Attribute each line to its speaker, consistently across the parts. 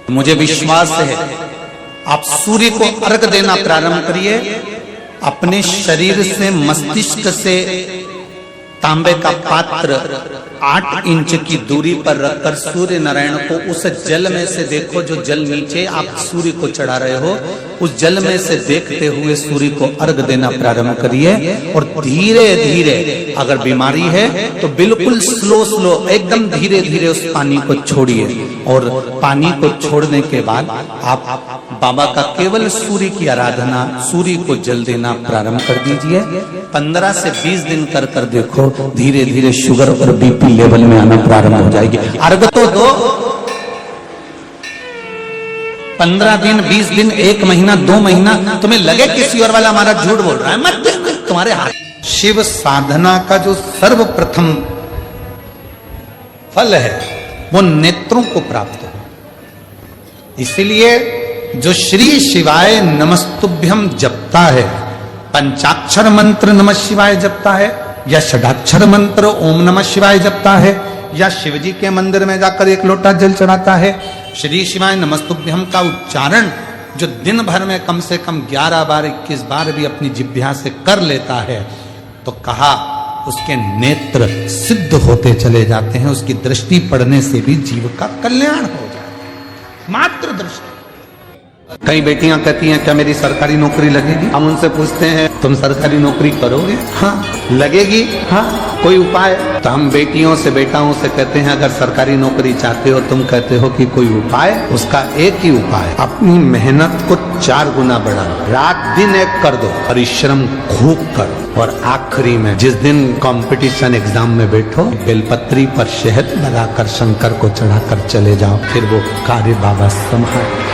Speaker 1: मुझे विश्वास है आप सूर्य को अर्घ देना प्रारंभ करिए। अपने शरीर से मस्तिष्क से तांबे का पात्र 8 इंच की दूरी पर रखकर सूर्य नारायण को उस जल में से देखो, जो जल नीचे आप सूर्य को चढ़ा रहे हो, उस जल में से देखते हुए सूर्य को अर्घ देना प्रारंभ करिए। और धीरे धीरे, अगर बीमारी है तो बिल्कुल स्लो एकदम धीरे धीरे उस पानी को छोड़िए। और पानी को छोड़ने के बाद आप बाबा का केवल सूर्य की आराधना, सूर्य को जल देना प्रारंभ कर दीजिए। 15 से 20 दिन कर कर देखो, धीरे धीरे शुगर और बीपी लेवल में आना प्रारंभ हो जाएगी। अर्घ तो दो, 15 दिन, 20 दिन, 1 महीना, 2 महीना, तुम्हें लगे किसी और वाला हमारा झूठ बोल रहा है, मत देना, तुम्हारे हाथ। शिव साधना का जो सर्वप्रथम फल है वो नेत्रों को प्राप्त हो। इसलिए जो श्री शिवाय नमस्तुभ्यम जपता है, पंचाक्षर मंत्र नमः शिवाय जपता है, या षडाक्षर मंत्र ओम नमः शिवाय जपता है, या शिवजी के मंदिर में जाकर 1 लोटा जल चढ़ाता है, श्री शिवाय नमस्तुभ्यम का उच्चारण जो दिन भर में कम से कम 11 बार 21 बार भी अपनी जिह्वा से कर लेता है, तो कहा उसके नेत्र सिद्ध होते चले जाते हैं। उसकी दृष्टि पड़ने से भी जीव का कल्याण हो जाता है, मात्र दृष्टि। कई बेटियां कहती हैं क्या मेरी सरकारी नौकरी लगेगी? हम उनसे पूछते हैं तुम सरकारी नौकरी करोगे? हाँ। लगेगी? हाँ। कोई उपाय? तो हम बेटियों से, बेटाओं से कहते हैं अगर सरकारी नौकरी चाहते हो, तुम कहते हो कि कोई उपाय, उसका एक ही उपाय, अपनी मेहनत को 4 गुना बढ़ाओ, रात दिन एक कर दो, परिश्रम खूब करो, और आखिरी में जिस दिन कंपटीशन एग्जाम में बैठो, बेलपत्री पर शहद लगाकर शंकर को चढ़ाकर चले जाओ, फिर वो कार्य बाबा संभाल।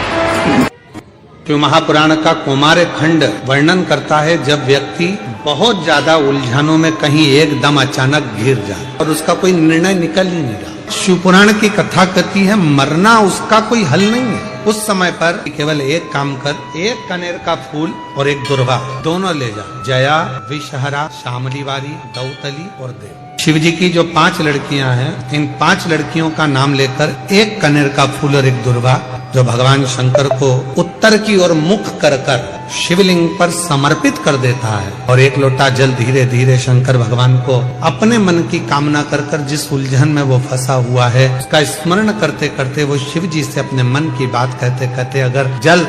Speaker 1: क्यों महापुराण का कौमार खंड वर्णन करता है जब व्यक्ति बहुत ज्यादा उलझनों में कहीं एकदम अचानक घिर जाए और उसका कोई निर्णय निकल ही नहीं रहा। शिवपुराण की कथा कहती है मरना उसका कोई हल नहीं है। उस समय पर केवल एक काम कर, 1 कनेर का फूल और 1 दुर्वा दोनों ले जा। जया, विषहरा, शामलीवारी, दौतली और देव। शिव जी की जो 5 लड़कियां हैं, इन 5 लड़कियों का नाम लेकर 1 कनेर का फूल और 1 दुर्वा जो भगवान शंकर को उत्तर की ओर मुख कर कर शिवलिंग पर समर्पित कर देता है, और 1 लोटा जल धीरे धीरे शंकर भगवान को अपने मन की कामना कर कर जिस उलझन में वो फंसा हुआ है उसका स्मरण करते करते वो शिव जी से अपने मन की बात कहते कहते अगर जल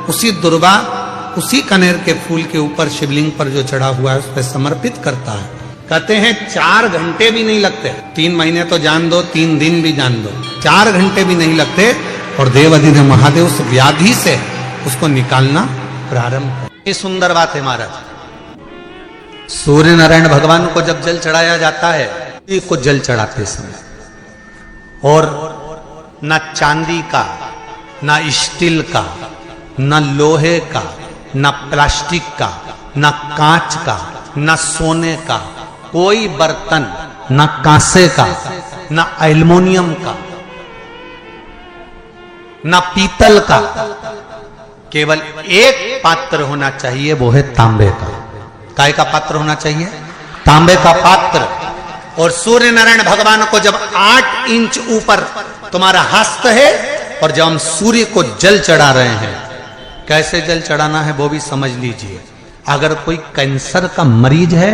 Speaker 1: उसी दुर्वा, उसी कनेर के फूल के ऊपर शिवलिंग पर जो चढ़ा हुआ है उस पर समर्पित करता है, कहते हैं 4 घंटे भी नहीं लगते। 3 महीने तो जान दो, 3 दिन भी जान दो, 4 घंटे भी नहीं लगते और देवाधिदेव महादेव उस व्याधि से उसको निकालना प्रारंभ कर। ये सुंदर बात है महाराज। सूर्य नारायण भगवान को जब जल चढ़ाया जाता है, को जल चढ़ाते समय, और न चांदी का, न स्टील का, न लोहे का, न प्लास्टिक का, न कांच का, न सोने का कोई बर्तन, न कांसे का, न एल्युमिनियम का, न पीतल का, केवल एक पात्र होना चाहिए, वो है तांबे का। काय का पात्र होना चाहिए? तांबे का पात्र। और सूर्य नारायण भगवान को जब 8 इंच ऊपर तुम्हारा हस्त है, और जब हम सूर्य को जल चढ़ा रहे हैं, कैसे जल चढ़ाना है वो भी समझ लीजिए। अगर कोई कैंसर का मरीज है,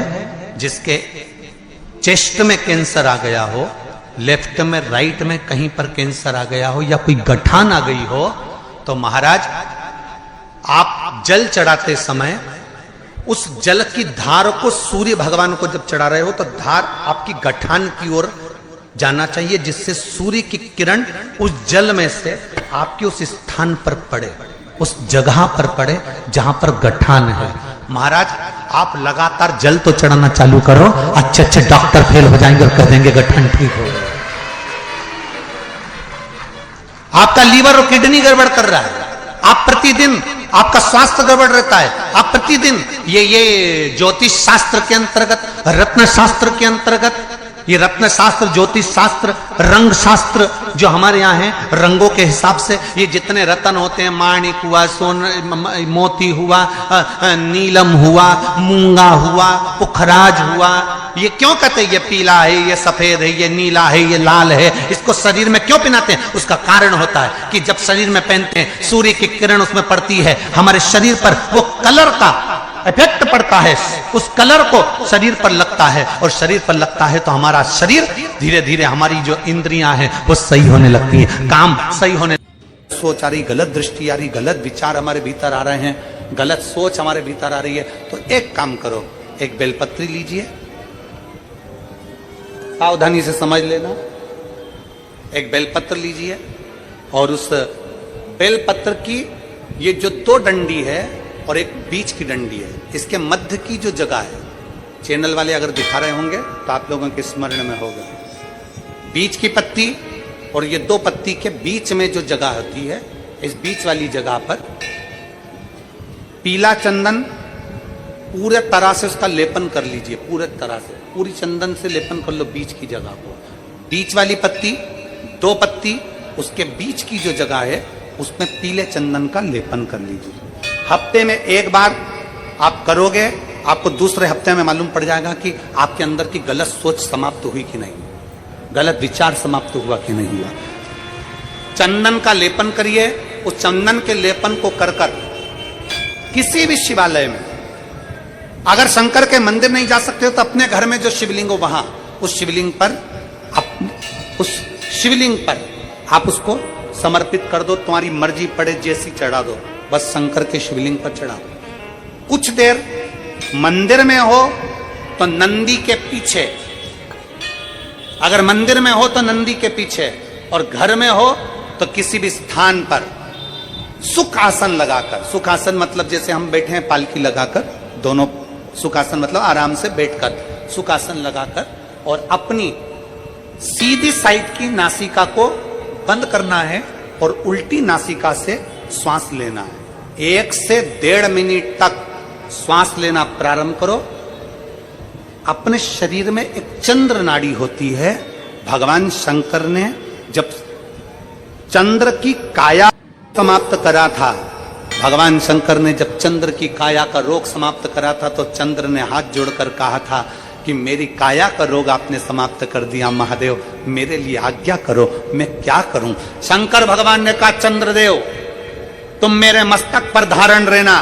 Speaker 1: जिसके चेस्ट में कैंसर आ गया हो, लेफ्ट में, राइट में कहीं पर कैंसर आ गया हो, या कोई गठान आ गई हो, तो महाराज आप जल चढ़ाते समय उस जल की धार को सूर्य भगवान को जब चढ़ा रहे हो तो धार आपकी गठान की ओर जाना चाहिए, जिससे सूर्य की किरण उस जल में से आपके उस स्थान पर पड़े, उस जगह पर पड़े जहां पर गठान है। महाराज आप लगातार जल तो चढ़ाना चालू करो, अच्छे अच्छे डॉक्टर फेल हो जाएंगे और कह देंगे गठन ठीक हो गया। आपका लीवर और किडनी गड़बड़ कर रहा है, आप प्रतिदिन, आपका स्वास्थ्य गड़बड़ रहता है, आप प्रतिदिन ये ज्योतिष शास्त्र के अंतर्गत, रत्न शास्त्र के अंतर्गत ये रत्न शास्त्र, ज्योतिष शास्त्र, रंग शास्त्र जो हमारे यहाँ है, रंगों के हिसाब से ये जितने रत्न होते हैं, माणिक हुआ, मोती हुआ, नीलम हुआ, मूंगा हुआ, पुखराज हुआ, ये क्यों कहते हैं ये पीला है, ये सफेद है, ये नीला है, ये लाल है, इसको शरीर में क्यों पहनाते हैं? उसका कारण होता है कि जब शरीर में पहनते हैं, सूर्य की किरण उसमें पड़ती है, हमारे शरीर पर वो कलर का इफेक्ट पड़ता है, उस कलर को शरीर पर लगता है, और शरीर पर लगता है तो हमारा शरीर धीरे धीरे, हमारी जो इंद्रियां हैं वो सही होने लगती हैं, काम सही होने, सोच आ रही, गलत दृष्टि आ रही, गलत विचार हमारे भीतर आ रहे हैं, गलत सोच हमारे भीतर आ रही है, तो एक काम करो, एक बेलपत्री लीजिए, सावधानी से समझ लेना, एक बेलपत्र लीजिए और उस बेलपत्र की ये जो दो डंडी है और एक बीच की डंडी है, इसके मध्य की जो जगह है, चैनल वाले अगर दिखा रहे होंगे तो आप लोगों के स्मरण में होगा, बीच की पत्ती और ये दो पत्ती के बीच में जो जगह होती है, इस बीच वाली जगह पर पीला चंदन पूरे तरह से उसका लेपन कर लीजिए, पूरे तरह से, पूरी चंदन से लेपन कर लो बीच की जगह को। बीच वाली पत्ती, दो पत्ती, उसके बीच की जो जगह है उसमें पीले चंदन का लेपन कर लीजिए। हफ्ते में एक बार आप करोगे, आपको दूसरे हफ्ते में मालूम पड़ जाएगा कि आपके अंदर की गलत सोच समाप्त हुई कि नहीं, गलत विचार समाप्त हुआ कि नहीं हुआ। चंदन का लेपन करिए, उस चंदन के लेपन को कर कर किसी भी शिवालय में, अगर शंकर के मंदिर नहीं जा सकते हो तो अपने घर में जो शिवलिंग हो वहां, उस शिवलिंग पर आप उसको समर्पित कर दो, तुम्हारी मर्जी पड़े जैसी चढ़ा दो, बस शंकर के शिवलिंग पर चढ़ा दो। कुछ देर मंदिर में हो तो नंदी के पीछे, अगर मंदिर में हो तो नंदी के पीछे, और घर में हो तो किसी भी स्थान पर सुख आसन लगाकर, सुख आसन मतलब जैसे हम बैठे हैं पालकी लगाकर, दोनों सुखासन मतलब आराम से बैठकर, सुखासन लगाकर, और अपनी सीधी साइड की नासिका को बंद करना है और उल्टी नासिका से श्वास लेना है। 1 से 1.5 मिनट तक श्वास लेना प्रारंभ करो। अपने शरीर में एक चंद्र नाड़ी होती है, भगवान शंकर ने जब चंद्र की काया समाप्त करा था, भगवान शंकर ने जब चंद्र की काया का रोग समाप्त करा था तो चंद्र ने हाथ जोड़कर कहा था कि मेरी काया का रोग आपने समाप्त कर दिया महादेव, मेरे लिए आज्ञा करो, मैं क्या करूं। शंकर भगवान ने कहा चंद्रदेव तुम मेरे मस्तक पर धारण रहना,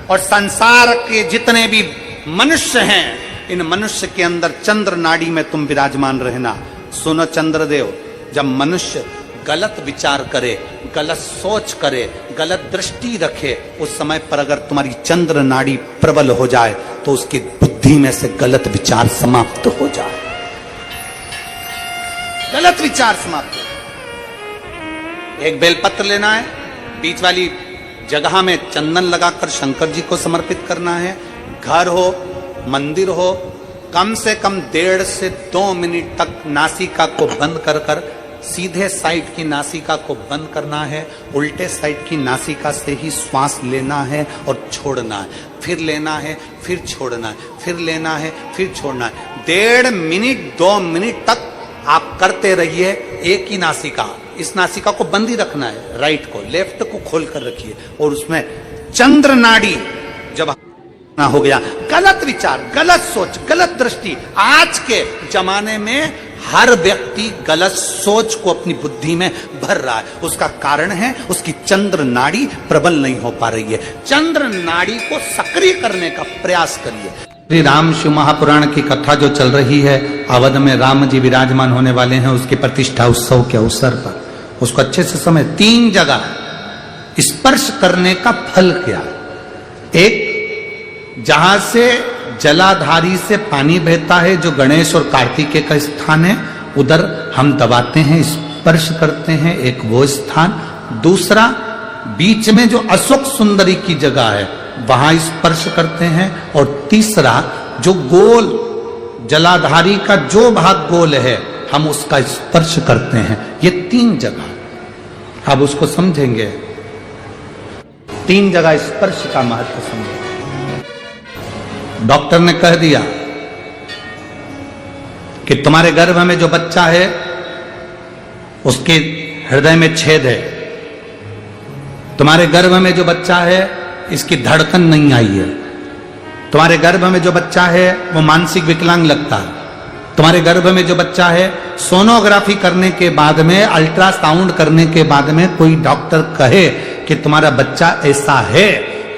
Speaker 1: और संसार के जितने भी मनुष्य हैं इन मनुष्य के अंदर चंद्र नाड़ी में तुम विराजमान रहना। सुनो चंद्रदेव, जब मनुष्य गलत विचार करे, गलत सोच करे, गलत दृष्टि रखे, उस समय पर अगर तुम्हारी चंद्र नाड़ी प्रबल हो जाए तो उसकी बुद्धि में से गलत विचार समाप्त हो जाए, गलत विचार समाप्त हो। एक बेलपत्र लेना है, बीच वाली जगह में चंदन लगाकर शंकर जी को समर्पित करना है। घर हो, मंदिर हो, कम से कम 1.5 से 2 मिनट तक नासिका को बंद कर कर सीधे साइड की नासिका को बंद करना है, उल्टे साइड की नासिका से ही श्वास लेना है और छोड़ना है, फिर लेना है, फिर छोड़ना है, फिर लेना है, फिर छोड़ना है। 1.5 मिनट 2 मिनट तक आप करते रहिए। एक ही नासिका, इस नासिका को बंद ही रखना है, राइट को, लेफ्ट को खोल कर रखिए, और उसमें चंद्र नाड़ी जब हो गया, गलत विचार, गलत सोच, गलत दृष्टि, आज के जमाने में हर व्यक्ति गलत सोच को अपनी बुद्धि में भर रहा है। उसका कारण है उसकी चंद्र नाड़ी प्रबल नहीं हो पा रही है। चंद्र नाड़ी को सक्रिय करने का प्रयास करिए। श्री राम शिव महापुराण की कथा जो चल रही है, अवध में राम जी विराजमान होने वाले हैं, उसकी प्रतिष्ठा उत्सव के अवसर पर उसको अच्छे से समझ। 3 जगह स्पर्श करने का फल क्या? एक, जहां से जलाधारी से पानी बहता है, जो गणेश और कार्तिकेय का स्थान है, उधर हम दबाते हैं, स्पर्श करते हैं, एक वो स्थान। दूसरा, बीच में जो अशोक सुंदरी की जगह है वहां स्पर्श करते हैं। और तीसरा, जो गोल जलाधारी का जो भाग गोल है हम उसका स्पर्श करते हैं। ये 3 जगह अब उसको समझेंगे, 3 जगह स्पर्श का महत्व समझेंगे। डॉक्टर ने कह दिया कि तुम्हारे गर्भ में जो बच्चा है उसके हृदय में छेद है, तुम्हारे गर्भ में जो बच्चा है इसकी धड़कन नहीं आई है, तुम्हारे गर्भ में जो बच्चा है वो मानसिक विकलांग लगता है, तुम्हारे गर्भ में जो बच्चा है सोनोग्राफी करने के बाद में, अल्ट्रासाउंड करने के बाद में कोई डॉक्टर कहे कि तुम्हारा बच्चा ऐसा है,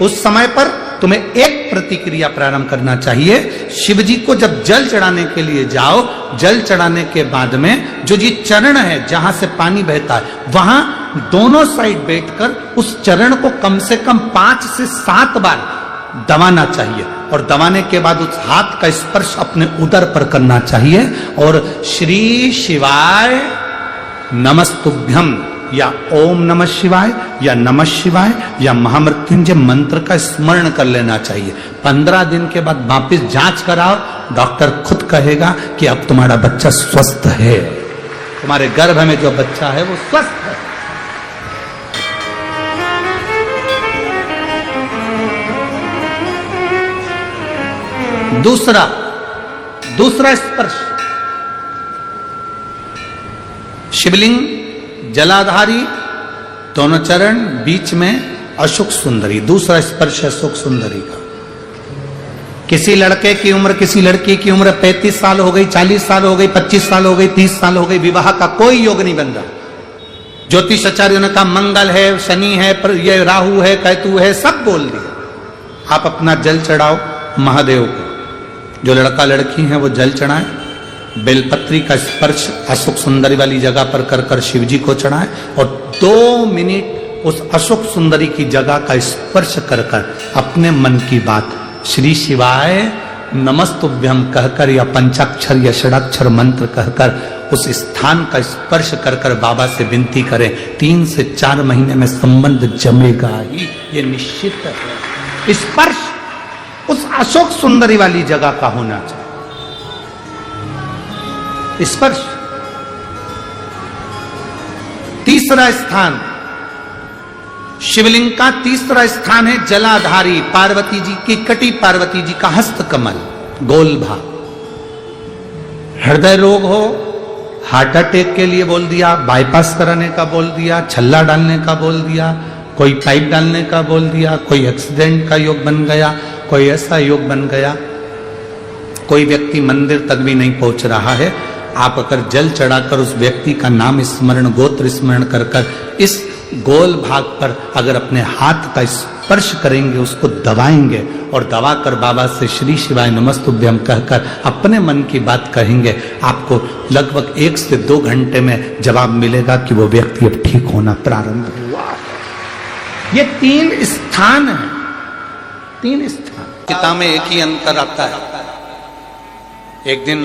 Speaker 1: उस समय पर तुम्हें एक प्रतिक्रिया प्रारंभ करना चाहिए। शिव जी को जब जल चढ़ाने के लिए जाओ, जल चढ़ाने के बाद में जो जी चरण है जहां से पानी बहता है वहां दोनों साइड बैठकर उस चरण को कम से कम 5 से 7 बार दबाना चाहिए और दबाने के बाद उस हाथ का स्पर्श अपने उदर पर करना चाहिए और श्री शिवाय नमस्तुभ्यं या ओम नमः शिवाय या नमः शिवाय या महामृत्युंजय मंत्र का स्मरण कर लेना चाहिए। 15 दिन के बाद वापस जांच कराओ, डॉक्टर खुद कहेगा कि अब तुम्हारा बच्चा स्वस्थ है, तुम्हारे गर्भ में जो बच्चा है वो स्वस्थ है। दूसरा स्पर्श, शिवलिंग जलाधारी, दोनों चरण, बीच में अशोक सुंदरी, दूसरा स्पर्श अशोक सुंदरी का। किसी लड़के की उम्र, किसी लड़की की उम्र 35 साल हो गई, 40 साल हो गई, 25 साल हो गई, 30 साल हो गई, विवाह का कोई योग नहीं बन रहा। ज्योतिष आचार्यों ने कहा मंगल है, शनि है, पर ये राहु है, केतु है, सब बोल दिया। आप अपना जल चढ़ाओ महादेव को, जो लड़का लड़की है वो जल चढ़ाए, बेलपत्री का स्पर्श अशोक सुंदरी वाली जगह पर कर कर शिव जी को चढ़ाए और 2 मिनट उस अशोक सुंदरी की जगह का स्पर्श कर कर अपने मन की बात श्री शिवाय नमस्तुभ्यं कहकर या पंचाक्षर या षडाक्षर मंत्र कहकर उस स्थान का स्पर्श कर कर बाबा से विनती करें। 3 से 4 महीने में संबंध जमेगा ही, ये निश्चित है। स्पर्श उस अशोक सुंदरी वाली जगह का होना चाहिए। स्पर्श। तीसरा स्थान, शिवलिंग का तीसरा स्थान है जलाधारी, पार्वती जी की कटी, पार्वती जी का हस्त कमल, गोल भाग। हृदय रोग हो, हार्ट अटैक के लिए बोल दिया, बाईपास कराने का बोल दिया, छल्ला डालने का बोल दिया, कोई पाइप डालने का बोल दिया, कोई एक्सीडेंट का योग बन गया, कोई ऐसा योग बन गया, कोई व्यक्ति मंदिर तक भी नहीं पहुंच रहा है, आप अगर जल चढ़ाकर उस व्यक्ति का नाम स्मरण, गोत्र स्मरण कर कर इस गोल भाग पर अगर अपने हाथ का स्पर्श करेंगे, उसको दबाएंगे और दबाकर बाबा से श्री शिवाय नमस्तुभ्यं कहकर अपने मन की बात कहेंगे, आपको लगभग 1 से 2 घंटे में जवाब मिलेगा कि वो व्यक्ति अब ठीक होना प्रारंभ हुआ। ये 3 स्थान है, 3 स्थान। गीता में एक ही अंतर आता है। एक दिन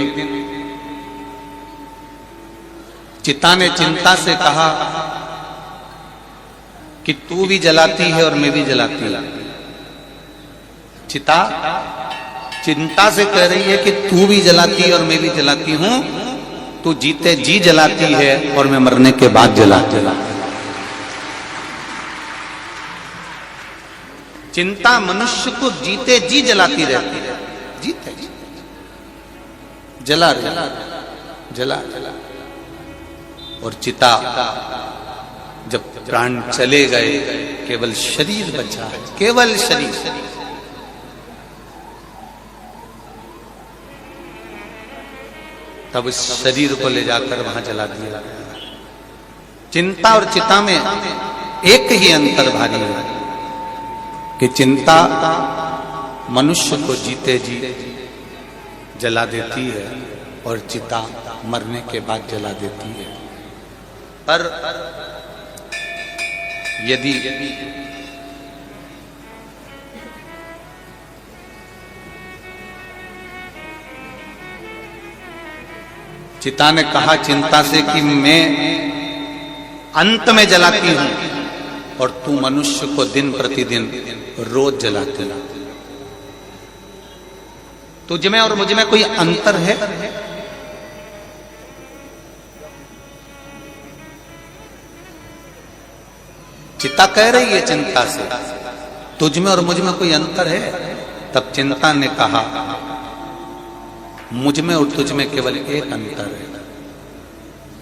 Speaker 1: चिता ने चिंता से कहा कि तू भी जलाती है और मैं भी जलाती हूं। चिता चिंता से कह रही है कि तू भी जलाती है और मैं भी जलाती हूं, तू जीते जी जलाती है और मैं मरने के बाद जलाती हूं। चिंता मनुष्य को जीते जी जलाती रहती है, जीते जी जला जला और चिता जब प्राण चले गए, केवल शरीर बचा है, केवल शरीर। तब उस शरीर को ले जाकर वहां जला दिया। चिंता और चिता में एक ही अंतर भारी है कि चिंता मनुष्य को जीते जी जला देती है और चिता मरने के बाद जला देती है। पर यदि चिता ने कहा चिंता से कि मैं अंत में जलाती हूं और तू मनुष्य को दिन प्रतिदिन रोज जलाती है, तुझ में और मुझ में कोई अंतर है? चिता कह रही है चिंता से, तुझ में और मुझ में कोई अंतर है? तब चिंता ने कहा मुझ में और तुझ में केवल एक अंतर है।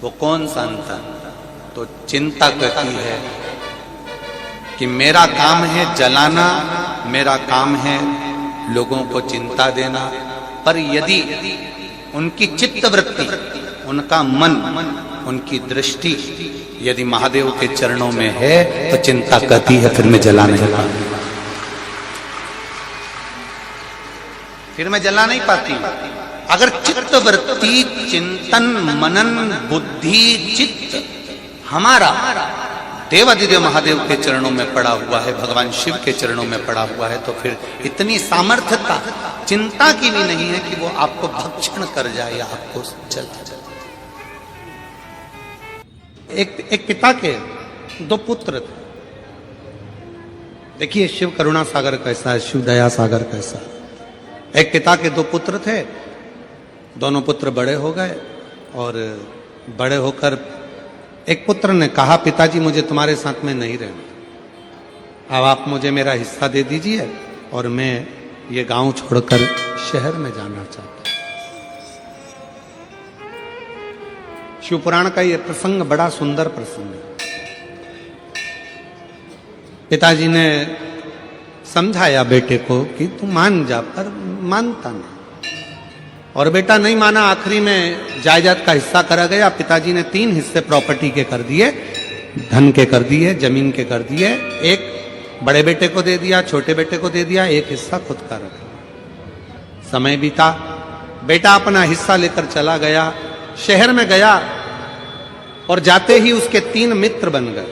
Speaker 1: वो कौन सा अंतर? तो चिंता कहती है कि मेरा काम है जलाना, मेरा काम है लोगों को चिंता देना, पर यदि उनकी चित्तवृत्ति, उनका मन, उनकी दृष्टि यदि महादेव के चरणों में है तो चिंता कहती है फिर मैं जला नहीं पाऊंगा, फिर मैं जला नहीं पाती। अगर चित्तवृत्ति, चिंतन, मनन, बुद्धि, चित्त हमारा देवादिदेव महादेव के चरणों में पड़ा हुआ है, भगवान शिव के चरणों में पड़ा हुआ है, तो फिर इतनी सामर्थ्यता चिंता की भी नहीं है कि वो आपको भक्षण कर जाए या आपको जला जाए। एक पिता के 2 पुत्र थे। देखिए शिव करुणा सागर कैसा है, शिव दया सागर कैसा है। एक पिता के 2 पुत्र थे, दोनों पुत्र बड़े हो गए और बड़े होकर एक पुत्र ने कहा, पिताजी मुझे तुम्हारे साथ में नहीं रहना, अब आप मुझे मेरा हिस्सा दे दीजिए और मैं ये गांव छोड़कर शहर में जाना चाहता हूं। शिव पुराण का ये प्रसंग बड़ा सुंदर प्रसंग है। पिताजी ने समझाया बेटे को कि तू मान जा, पर मानता नहीं, और बेटा नहीं माना। आखिरी में जायदाद का हिस्सा करा गया। पिताजी ने 3 हिस्से प्रॉपर्टी के कर दिए, धन के कर दिए, जमीन के कर दिए। एक बड़े बेटे को दे दिया, छोटे बेटे को दे दिया, एक हिस्सा खुद का रखा। समय बीता, बेटा अपना हिस्सा लेकर चला गया, शहर में गया और जाते ही उसके 3 मित्र बन गए।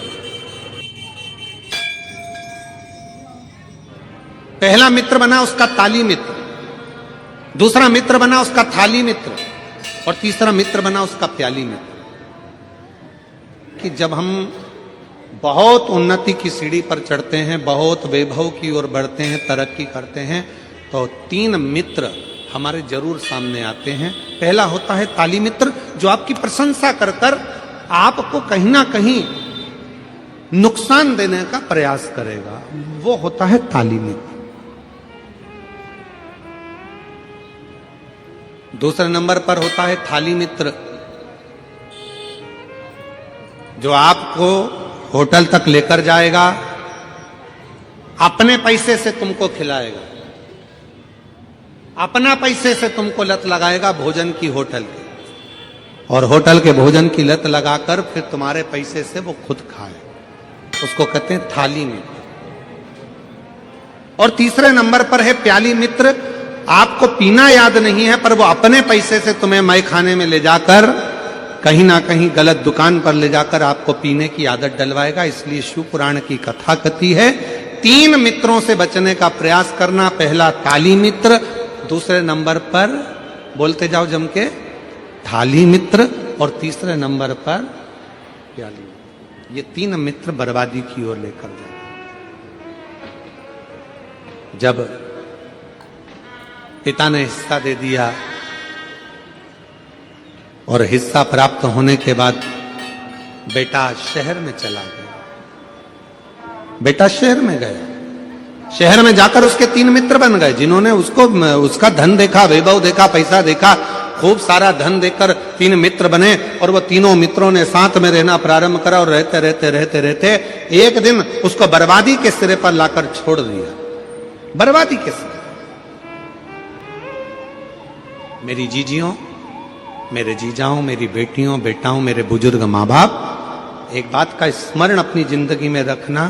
Speaker 1: पहला मित्र बना उसका ताली मित्र, दूसरा मित्र बना उसका थाली मित्र, और तीसरा मित्र बना उसका प्याली मित्र। कि जब हम बहुत उन्नति की सीढ़ी पर चढ़ते हैं, बहुत वैभव की ओर बढ़ते हैं, तरक्की करते हैं, तो 3 मित्र हमारे जरूर सामने आते हैं। पहला होता है ताली मित्र, जो आपकी प्रशंसा कर कर आपको कहीं ना कहीं नुकसान देने का प्रयास करेगा, वो होता है ताली मित्र। दूसरे नंबर पर होता है थाली मित्र, जो आपको होटल तक लेकर जाएगा, अपने पैसे से तुमको खिलाएगा, अपना पैसे से तुमको लत लगाएगा भोजन की, होटल की, और होटल के भोजन की लत लगाकर फिर तुम्हारे पैसे से वो खुद खाए, उसको कहते हैं थाली मित्र। और तीसरे नंबर पर है प्याली मित्र। आपको पीना याद नहीं है, पर वो अपने पैसे से तुम्हें मय खाने में ले जाकर कहीं ना कहीं गलत दुकान पर ले जाकर आपको पीने की आदत डलवाएगा। इसलिए शिव पुराण की कथा कहती है 3 मित्रों से बचने का प्रयास करना। पहला ताली मित्र, दूसरे नंबर पर बोलते जाओ जम के थाली मित्र, और तीसरे नंबर पर प्याली। ये 3 मित्र बर्बादी की ओर लेकर जाए। जब पिता ने हिस्सा दे दिया और हिस्सा प्राप्त होने के बाद बेटा शहर में चला गया। बेटा शहर में गया, शहर में जाकर उसके 3 मित्र बन गए, जिन्होंने उसका धन देखा, वैभव देखा, पैसा देखा, खूब सारा धन देखकर 3 मित्र बने। और वो तीनों मित्रों ने साथ में रहना प्रारंभ करा, और रहते रहते रहते रहते एक दिन उसको बर्बादी के सिरे पर लाकर छोड़ दिया। बर्बादी के सिरे। मेरी जीजियों, मेरे जीजाओं, मेरी बेटियों, बेटाओं, मेरे बुजुर्ग माँ बाप, एक बात का स्मरण अपनी जिंदगी में रखना,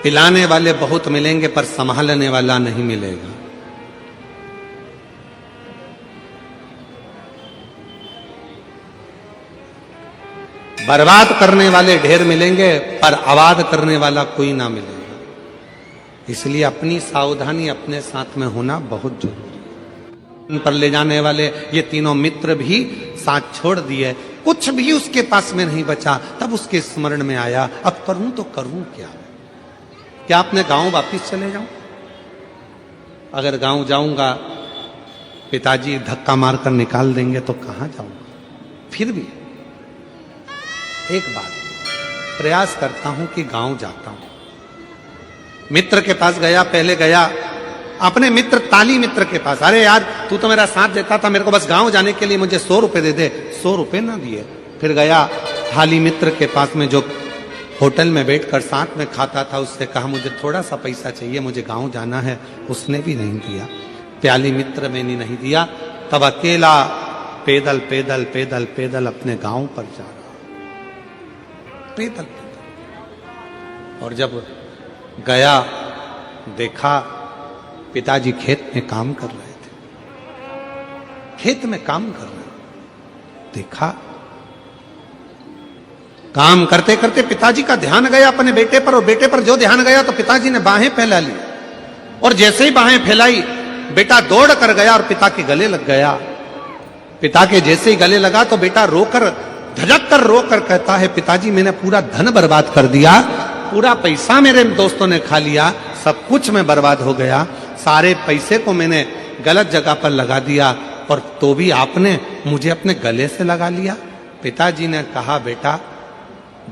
Speaker 1: पिलाने वाले बहुत मिलेंगे पर संभालने वाला नहीं मिलेगा। बर्बाद करने वाले ढेर मिलेंगे पर आबाद करने वाला कोई ना मिलेगा। इसलिए अपनी सावधानी अपने साथ में होना बहुत जरूरी है। उन पर ले जाने वाले ये 3 मित्र भी साथ छोड़ दिए, कुछ भी उसके पास में नहीं बचा। तब उसके स्मरण में आया, अब करूं तो करूं क्या? क्या अपने गांव वापिस चले जाऊं? अगर गांव जाऊंगा पिताजी धक्का मारकर निकाल देंगे तो कहां जाऊंगा? फिर भी एक बात प्रयास करता हूं कि गांव जाता हूं। मित्र के पास गया, पहले गया अपने मित्र ताली मित्र के पास, अरे यार तू तो मेरा साथ देता था, मेरे को बस गांव जाने के लिए मुझे 100 रुपए दे दे। 100 रुपए ना दिए। फिर गया थाली मित्र के पास में जो होटल में बैठकर साथ में खाता था, उससे कहा मुझे थोड़ा सा पैसा चाहिए, मुझे गांव जाना है। उसने भी नहीं दिया। प्याली मित्र में नहीं दिया। तब अकेला पैदल पैदल पैदल पैदल अपने गांव पर जा रहा, पैदल पैदल। और जब गया देखा पिताजी खेत में काम कर रहे थे, खेत में काम कर रहे। देखा काम करते करते पिताजी का ध्यान गया अपने बेटे पर, और बेटे पर जो ध्यान गया तो पिताजी ने बाहें फैला ली, और जैसे ही बाहें फैलाई बेटा दौड़ कर गया और पिता के गले लग गया। पिता के जैसे ही गले लगा तो बेटा रोकर, धड़क कर रोकर कहता है, पिताजी मैंने पूरा धन बर्बाद कर दिया, पूरा पैसा मेरे दोस्तों ने खा लिया, सब कुछ में बर्बाद हो गया, सारे पैसे को मैंने गलत जगह पर लगा दिया, और तो भी आपने मुझे अपने गले से लगा लिया। पिताजी ने कहा बेटा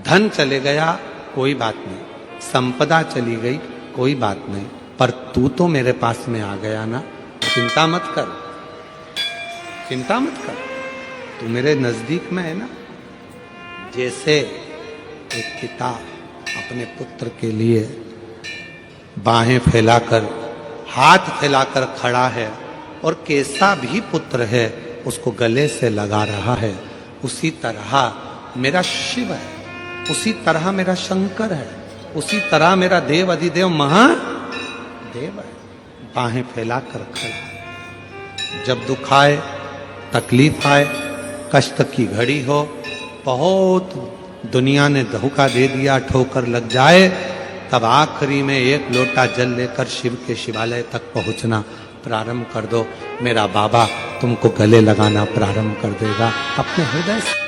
Speaker 1: धन चले गया कोई बात नहीं, संपदा चली गई कोई बात नहीं, पर तू तो मेरे पास में आ गया ना, चिंता मत कर, चिंता मत कर, तू मेरे नजदीक में है ना। जैसे एक पिता अपने पुत्र के लिए बाहें फैलाकर, हाथ फैलाकर खड़ा है, और कैसा भी पुत्र है उसको गले से लगा रहा है, उसी तरह मेरा शिव है, उसी तरह मेरा शंकर है, उसी तरह मेरा देव अधिदेव महादेव है, बाहें फैलाकर खड़ा है। जब दुख आए, तकलीफ आए, कष्ट की घड़ी हो, बहुत दुनिया ने धोखा दे दिया, ठोकर लग जाए, तब आखिरी में एक लोटा जल लेकर शिव के शिवालय तक पहुंचना प्रारंभ कर दो। मेरा बाबा तुमको गले लगाना प्रारंभ कर देगा अपने हृदय से।